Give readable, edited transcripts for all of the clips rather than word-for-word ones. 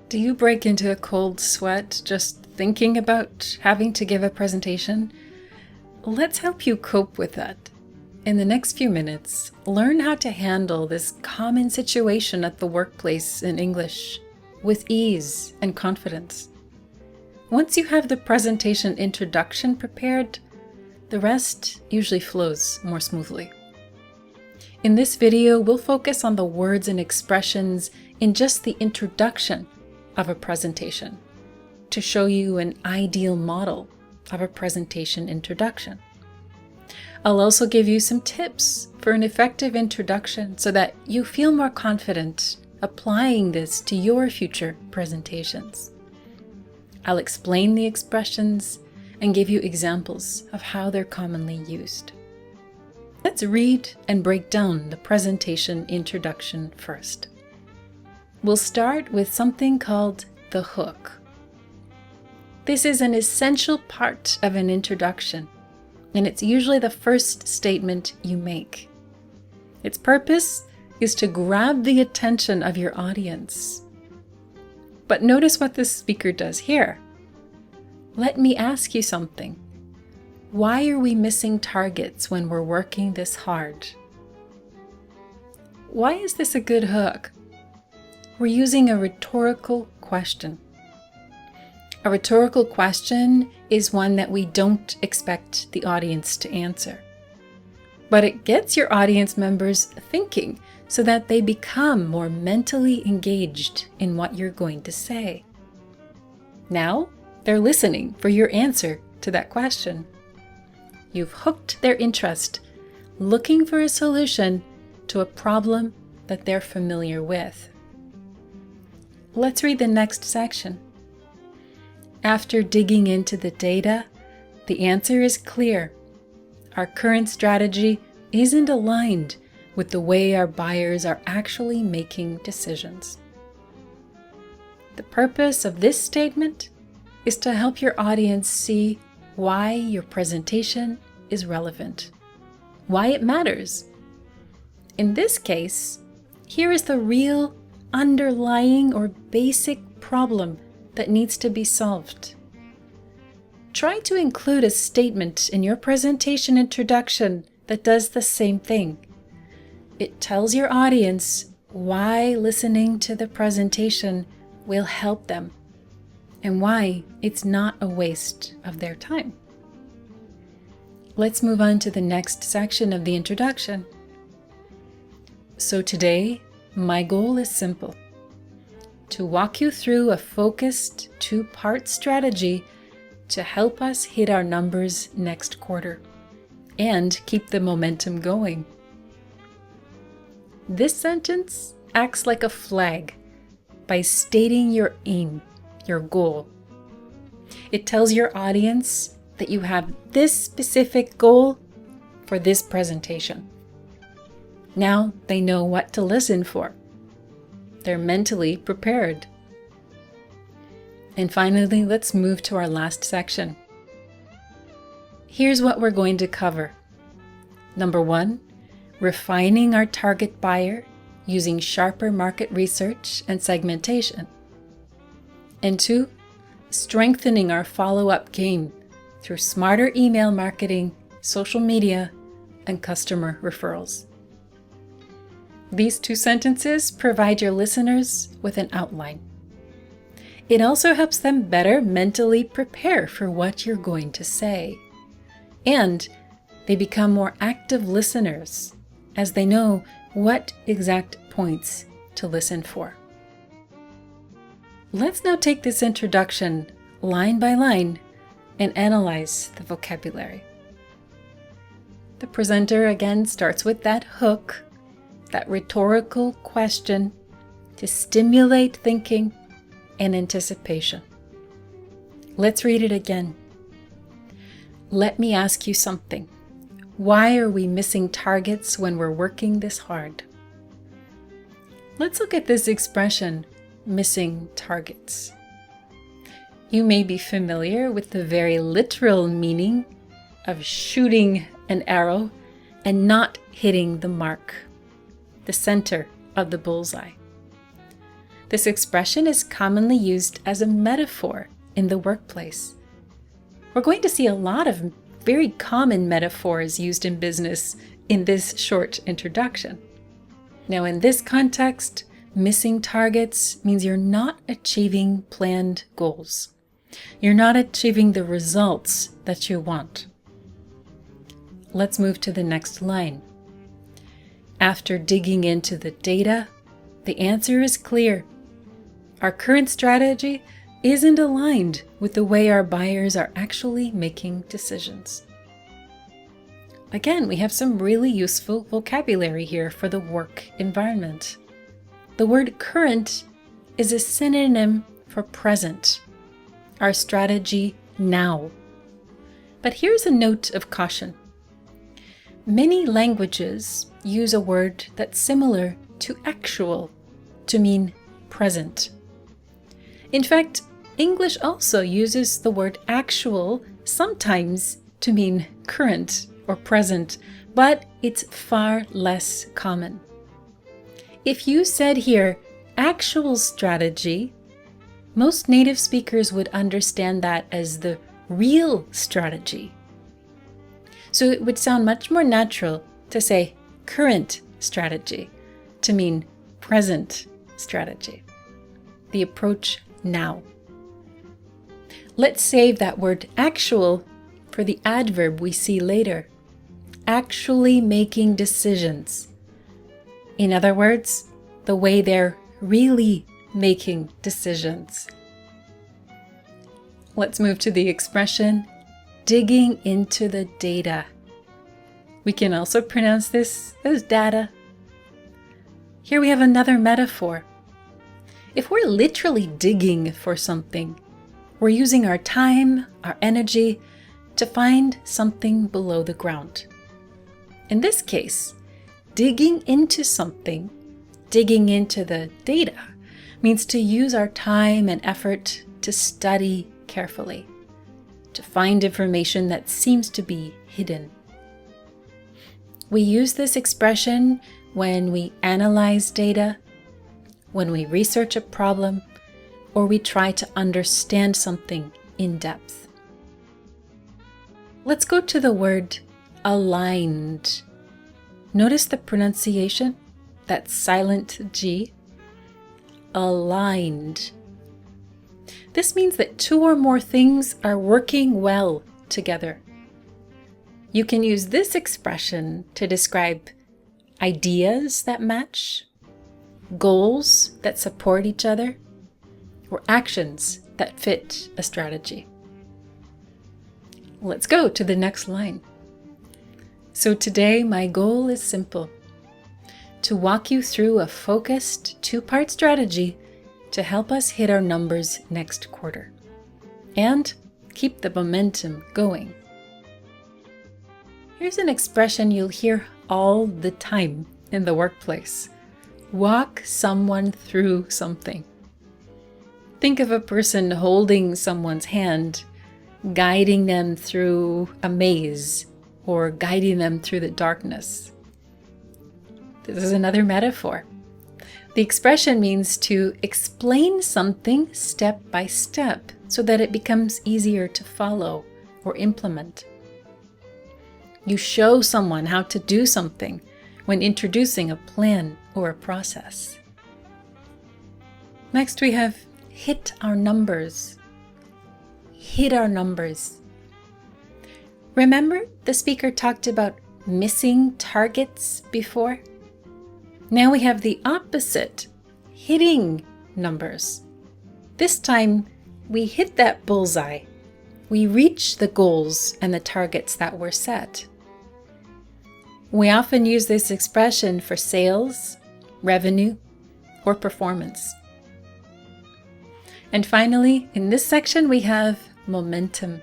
Do you break into a cold sweat just thinking about having to give a presentation? Let's help you cope with that. In the next few minutes, learn how to handle this common situation at the workplace in English with ease and confidence. Once you have the presentation introduction prepared, the rest usually flows more smoothly. In this video, we'll focus on the words and expressions in just the introduction of a presentation to show you an ideal model of a presentation introduction. I'll also give you some tips for an effective introduction so that you feel more confident applying this to your future presentations. I'll explain the expressions and give you examples of how they're commonly used. Let's read and break down the presentation introduction first. We'll start with something called the hook. This is an essential part of an introduction, and it's usually the first statement you make. Its purpose is to grab the attention of your audience. But notice what the speaker does here. Let me ask you something. Why are we missing targets when we're working this hard? Why is this a good hook? We're using a rhetorical question. A rhetorical question is one that we don't expect the audience to answer. But it gets your audience members thinking so that they become more mentally engaged in what you're going to say. Now, they're listening for your answer to that question. You've hooked their interest, looking for a solution to a problem that they're familiar with. Let's read the next section. After digging into the data, the answer is clear. Our current strategy isn't aligned with the way our buyers are actually making decisions. The purpose of this statement is to help your audience see why your presentation is relevant, why it matters. In this case, here is the real underlying or basic problem that needs to be solved. Try to include a statement in your presentation introduction that does the same thing. It tells your audience why listening to the presentation will help them and why it's not a waste of their time. Let's move on to the next section of the introduction. So today, my goal is simple: to walk you through a focused two-part strategy to help us hit our numbers next quarter and keep the momentum going. This sentence acts like a flag by stating your aim, your goal. It tells your audience that you have this specific goal for this presentation. Now they know what to listen for. They're mentally prepared. And finally, let's move to our last section. Here's what we're going to cover. Number 1, refining our target buyer using sharper market research and segmentation. And 2, strengthening our follow-up game through smarter email marketing, social media, and customer referrals. These 2 sentences provide your listeners with an outline. It also helps them better mentally prepare for what you're going to say. And they become more active listeners as they know what exact points to listen for. Let's now take this introduction line by line and analyze the vocabulary. The presenter again starts with that hook, that rhetorical question to stimulate thinking and anticipation. Let's read it again. Let me ask you something. Why are we missing targets when we're working this hard? Let's look at this expression, missing targets. You may be familiar with the very literal meaning of shooting an arrow and not hitting the mark, the center of the bullseye. This expression is commonly used as a metaphor in the workplace. We're going to see a lot of very common metaphors used in business in this short introduction. Now, in this context, missing targets means you're not achieving planned goals. You're not achieving the results that you want. Let's move to the next line. After digging into the data, the answer is clear. Our current strategy isn't aligned with the way our buyers are actually making decisions. Again, we have some really useful vocabulary here for the work environment. The word current is a synonym for present, our strategy now. But here's a note of caution. Many languages use a word that's similar to actual to mean present. In fact, English also uses the word actual sometimes to mean current or present, but it's far less common. If you said here, actual strategy, most native speakers would understand that as the real strategy. So it would sound much more natural to say current strategy to mean present strategy. The approach now. Let's save that word actual for the adverb we see later. Actually making decisions. In other words, the way they're really making decisions. Let's move to the expression, digging into the data. We can also pronounce this as data. Here we have another metaphor. If we're literally digging for something, we're using our time, our energy, to find something below the ground. In this case, digging into something, digging into the data, means to use our time and effort to study carefully, to find information that seems to be hidden. We use this expression when we analyze data, when we research a problem, or we try to understand something in depth. Let's go to the word aligned. Notice the pronunciation, that silent G. Aligned. This means that two or more things are working well together. You can use this expression to describe ideas that match, goals that support each other, or actions that fit a strategy. Let's go to the next line. So today my goal is simple: to walk you through a focused two-part strategy to help us hit our numbers next quarter and keep the momentum going. Here's an expression you'll hear all the time in the workplace. Walk someone through something. Think of a person holding someone's hand, guiding them through a maze or guiding them through the darkness. This is another metaphor. The expression means to explain something step by step so that it becomes easier to follow or implement. You show someone how to do something when introducing a plan or a process. Next we have hit our numbers. Hit our numbers. Remember the speaker talked about missing targets before? Now we have the opposite, hitting numbers. This time we hit that bullseye. We reach the goals and the targets that were set. We often use this expression for sales, revenue, or performance. And finally, in this section, we have momentum.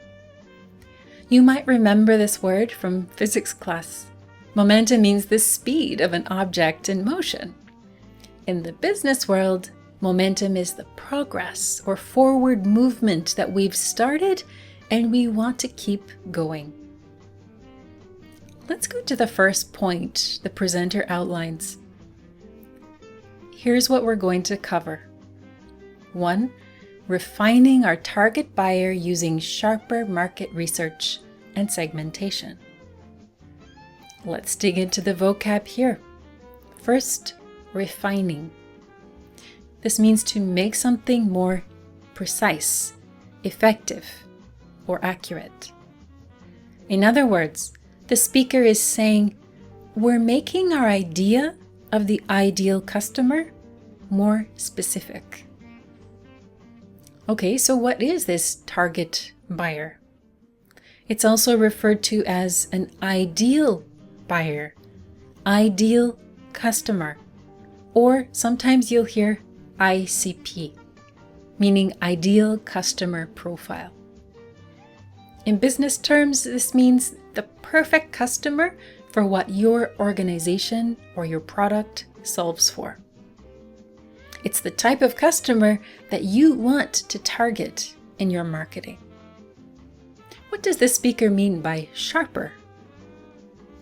You might remember this word from physics class. Momentum means the speed of an object in motion. In the business world, momentum is the progress or forward movement that we've started and we want to keep going. Let's go to the first point the presenter outlines. Here's what we're going to cover. 1. Refining our target buyer using sharper market research and segmentation. Let's dig into the vocab here. First, refining. This means to make something more precise, effective, or accurate. In other words, the speaker is saying, we're making our idea of the ideal customer more specific. Okay, so what is this target buyer? It's also referred to as an ideal buyer, ideal customer, or sometimes you'll hear ICP, meaning ideal customer profile. In business terms, this means the perfect customer for what your organization or your product solves for. It's the type of customer that you want to target in your marketing. What does the speaker mean by sharper?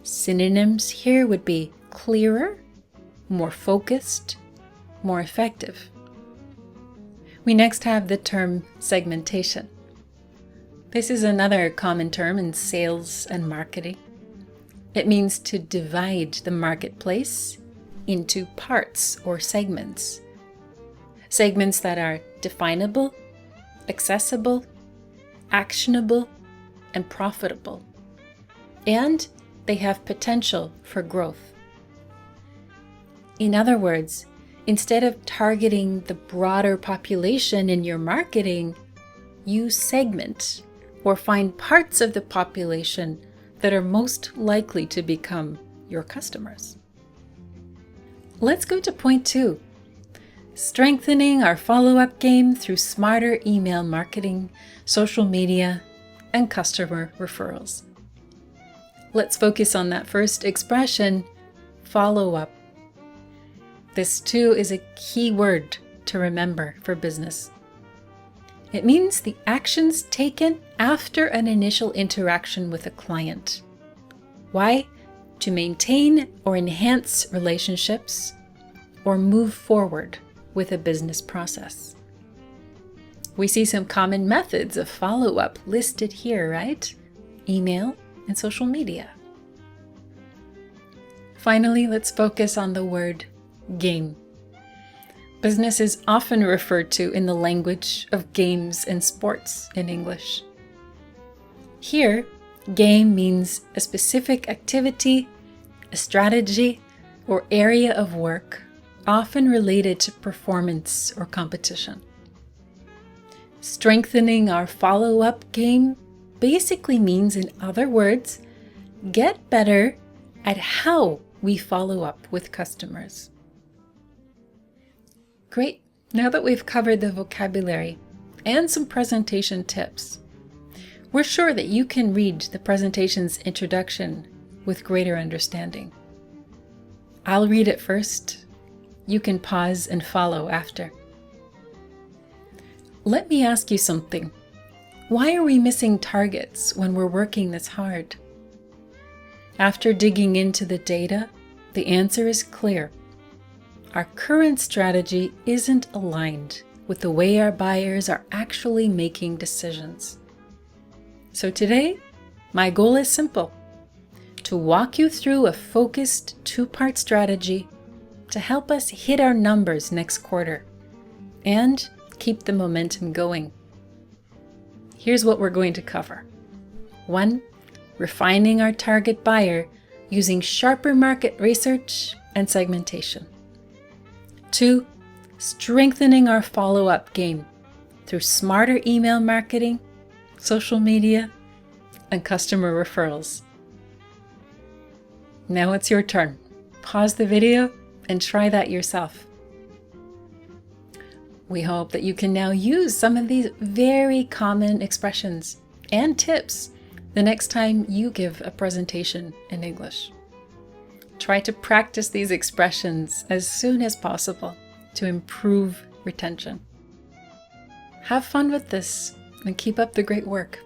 Synonyms here would be clearer, more focused, more effective. We next have the term segmentation. This is another common term in sales and marketing. It means to divide the marketplace into parts or segments. Segments that are definable, accessible, actionable, and profitable. And they have potential for growth. In other words, instead of targeting the broader population in your marketing, you segment or find parts of the population that are most likely to become your customers. Let's go to point 2. Strengthening our follow-up game through smarter email marketing, social media, and customer referrals. Let's focus on that first expression, follow-up. This too is a key word to remember for business. It means the actions taken after an initial interaction with a client. Why? To maintain or enhance relationships or move forward with a business process. We see some common methods of follow-up listed here, right? Email and social media. Finally, let's focus on the word game. Business is often referred to in the language of games and sports in English. Here, game means a specific activity, a strategy, or area of work, often related to performance or competition. Strengthening our follow-up game basically means, in other words, get better at how we follow up with customers. Great! Now that we've covered the vocabulary and some presentation tips, we're sure that you can read the presentation's introduction with greater understanding. I'll read it first. You can pause and follow after. Let me ask you something. Why are we missing targets when we're working this hard? After digging into the data, the answer is clear. Our current strategy isn't aligned with the way our buyers are actually making decisions. So today, my goal is simple: to walk you through a focused 2-part strategy to help us hit our numbers next quarter and keep the momentum going. Here's what we're going to cover. 1. Refining our target buyer using sharper market research and segmentation. 2. Strengthening our follow-up game through smarter email marketing, social media, and customer referrals. Now it's your turn. Pause the video and try that yourself. We hope that you can now use some of these very common expressions and tips the next time you give a presentation in English. Try to practice these expressions as soon as possible to improve retention. Have fun with this and keep up the great work.